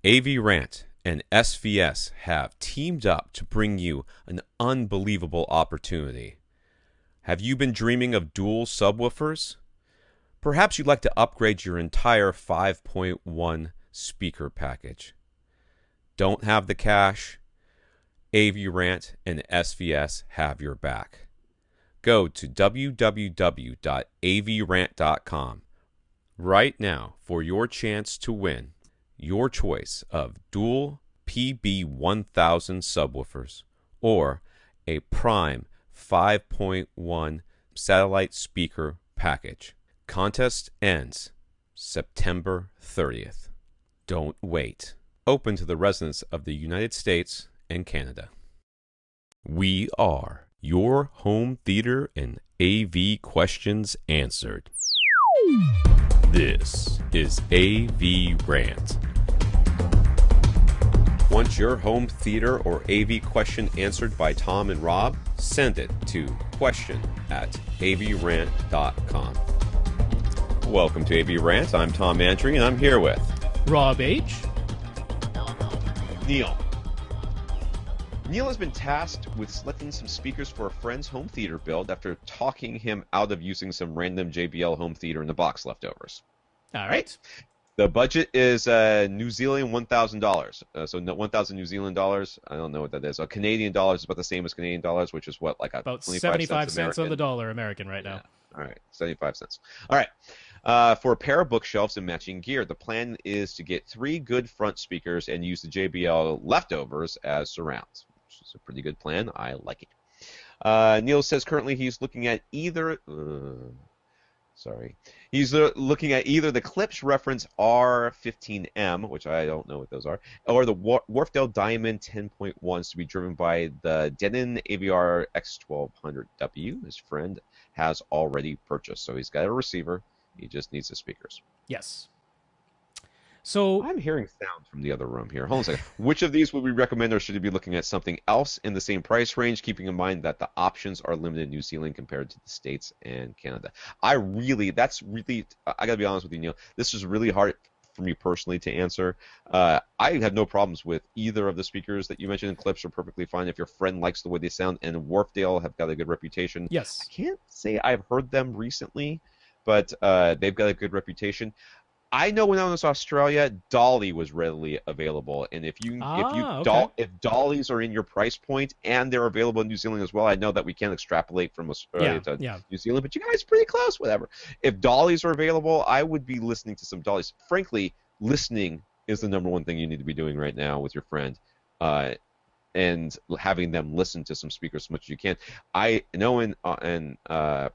AVRant and SVS have teamed up to bring you an unbelievable opportunity. Have you been dreaming of dual subwoofers? Perhaps you'd like to upgrade your entire 5.1 speaker package. Don't have the cash? AVRant and SVS have your back. Go to www.avrant.com right now for your chance to win your choice of dual PB1000 subwoofers or a prime 5.1 satellite speaker package. Contest ends September 30th. Don't wait. Open to the residents of the United States and Canada. We are your home theater and AV questions answered. This is AVRant. Want your home theater or AV question answered by Tom and Rob? Send it to question@avrant.com. Welcome to AVRant. I'm Tom Andry, and I'm here with Rob H. Neil. Neil has been tasked with selecting some speakers for a friend's home theater build after talking him out of using some random JBL home theater in the box leftovers. All right. The budget is New Zealand $1,000. So 1,000 New Zealand dollars. I don't know what that is. Canadian dollars is about the same as Canadian dollars, which is what, like about 75 cents on the dollar American right now. Yeah. All right, 75 cents. All right. For a pair of bookshelves and matching gear, the plan is to get 3 good front speakers and use the JBL leftovers as surrounds, which is a pretty good plan. I like it. Neil says currently he's looking at either. He's looking at either the Klipsch reference R15M, which I don't know what those are, or the Wharfedale Diamond 10.1s to be driven by the Denon AVR X1200W. His friend has already purchased, so he's got a receiver. He just needs the speakers. Yes. So I'm hearing sound from the other room here. Hold on a second. Which of these would we recommend, or should we be looking at something else in the same price range, keeping in mind that the options are limited in New Zealand compared to the States and Canada? I gotta be honest with you, Neil. This is really hard for me personally to answer. I have no problems with either of the speakers that you mentioned. Klipsch are perfectly fine if your friend likes the way they sound, and Wharfedale have got a good reputation. Yes. I can't say I've heard them recently, but they've got a good reputation. I know when I was in Australia, Dali was readily available, and if Dalis are in your price point and they're available in New Zealand as well, I know that we can't extrapolate from Australia to New Zealand, but you guys are pretty close, whatever. If Dalis are available, I would be listening to some Dalis. Frankly, listening is the number one thing you need to be doing right now with your friend, and having them listen to some speakers as much as you can. I know in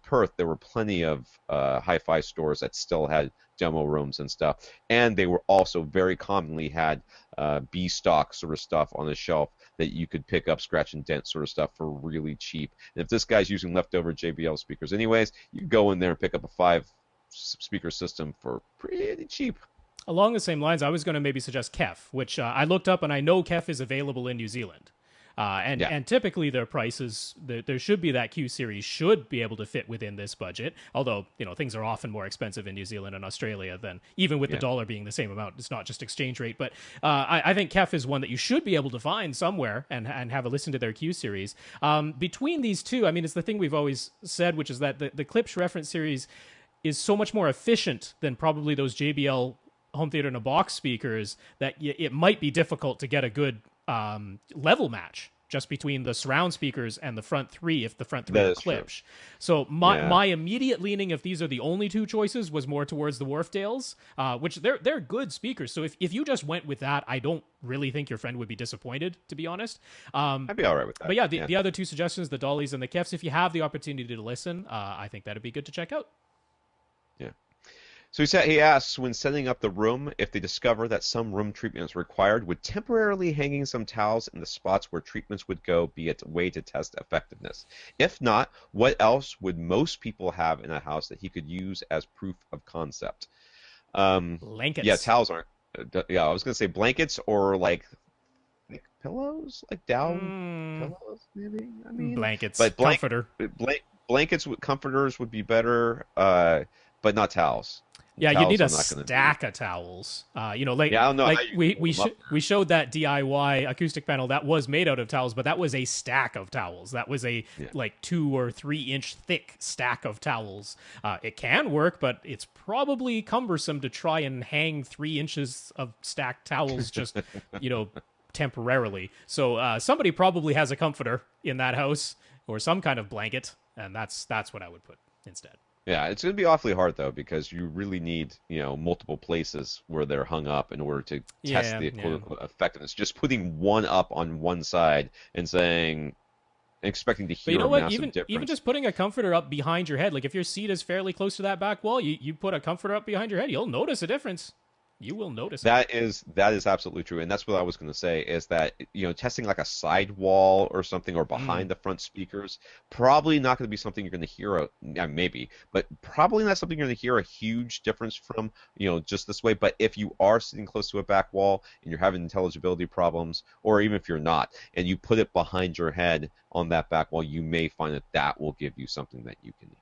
Perth there were plenty of hi-fi stores that still had demo rooms and stuff, and they were also very commonly had B-stock sort of stuff on the shelf that you could pick up, scratch and dent sort of stuff for really cheap. And if this guy's using leftover JBL speakers anyways, you go in there and pick up a 5-speaker system for pretty cheap. Along the same lines, I was going to maybe suggest KEF, which I looked up, and I know KEF is available in New Zealand. And typically their prices, there should be that Q series should be able to fit within this budget. Although, things are often more expensive in New Zealand and Australia than even with the dollar being the same amount. It's not just exchange rate. But I think KEF is one that you should be able to find somewhere and have a listen to their Q series. Between these two, I mean, it's the thing we've always said, which is that the Klipsch reference series is so much more efficient than probably those JBL home theater in a box speakers that it might be difficult to get a good level match just between the surround speakers and the front 3 if the front 3 are Klipsch. So my immediate leaning, if these are the only 2 choices, was more towards the Wharfedales, which they're good speakers. So if you just went with that, I don't really think your friend would be disappointed, to be honest. I'd be all right with that. But the other 2 suggestions, the Dalis and the KEFs, if you have the opportunity to listen, I think that'd be good to check out. Yeah. So he asks, when setting up the room, if they discover that some room treatment is required, would temporarily hanging some towels in the spots where treatments would go be a way to test effectiveness? If not, what else would most people have in a house that he could use as proof of concept? Blankets. Yeah, towels aren't. I was going to say blankets or like pillows, like down pillows, maybe. I mean, blankets, but comforter. Blankets with comforters would be better, but not towels. Yeah, you need a stack of towels. You know, like, yeah, I don't know like we showed that DIY acoustic panel that was made out of towels, but that was a stack of towels. That was a like 2 or 3 inch thick stack of towels. It can work, but it's probably cumbersome to try and hang 3 inches of stacked towels just, you know, temporarily. So somebody probably has a comforter in that house or some kind of blanket, and that's what I would put instead. Yeah, it's going to be awfully hard though because you really need, multiple places where they're hung up in order to test the quote-unquote effectiveness. Just putting one up on one side and expecting to hear a massive difference. Even just putting a comforter up behind your head, like if your seat is fairly close to that back wall, you put a comforter up behind your head, you'll notice a difference. You will notice that is absolutely true, and that's what I was going to say is that testing like a sidewall or something or behind the front speakers probably not going to be something you're going to hear maybe, but probably not something you're going to hear a huge difference from just this way. But if you are sitting close to a back wall and you're having intelligibility problems, or even if you're not, and you put it behind your head on that back wall, you may find that will give you something that you can hear.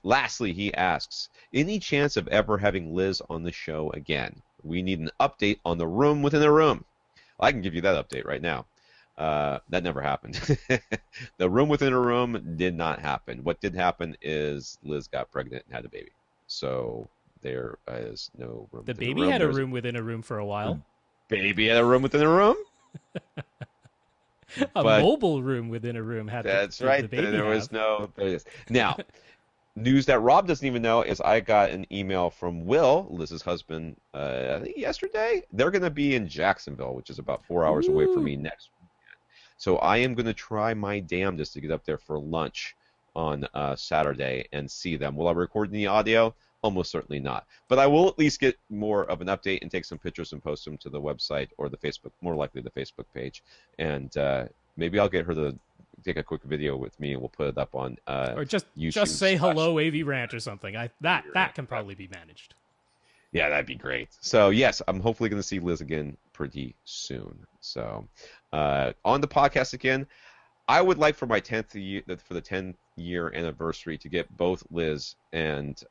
Lastly, he asks, any chance of ever having Liz on the show again? We need an update on the room within a room. I can give you that update right now. That never happened. The room within a room did not happen. What did happen is Liz got pregnant and had a baby. So there is no room. The baby had a room within a room for a while. Baby had a room within a room? Mobile room within a room had that's right. There was no. There it is. Now, news that Rob doesn't even know is I got an email from Will, Liz's husband, I think yesterday. They're going to be in Jacksonville, which is about 4 hours away from me next weekend. So I am going to try my damnedest to get up there for lunch on Saturday and see them. Will I record the audio? Almost certainly not. But I will at least get more of an update and take some pictures and post them to the website or the Facebook, more likely the Facebook page. And maybe I'll get her to take a quick video with me and we'll put it up on or just YouTube. Just say hello AVRant or something. That can probably be managed. Yeah, that'd be great. So yes, I'm hopefully going to see Liz again pretty soon. So on the podcast again, I would like for my 10th year, for the 10-year anniversary, to get both Liz and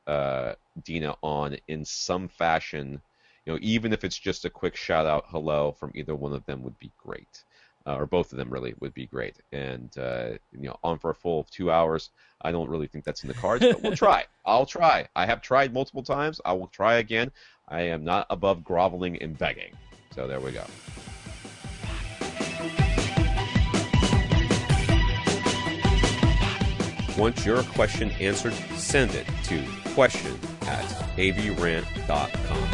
Dina on in some fashion. Even if it's just a quick shout out, hello from either one of them would be great, or both of them really would be great. And on for a full 2 hours. I don't really think that's in the cards, but we'll try. I'll try. I have tried multiple times. I will try again. I am not above groveling and begging. So there we go. Want your question answered? Send it to question@avrant.com.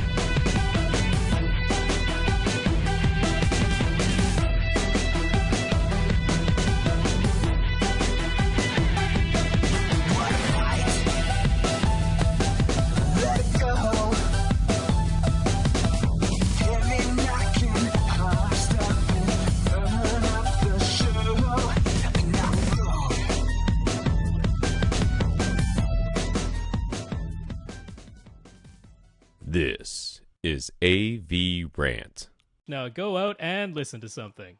This is AVRant. Now go out and listen to something.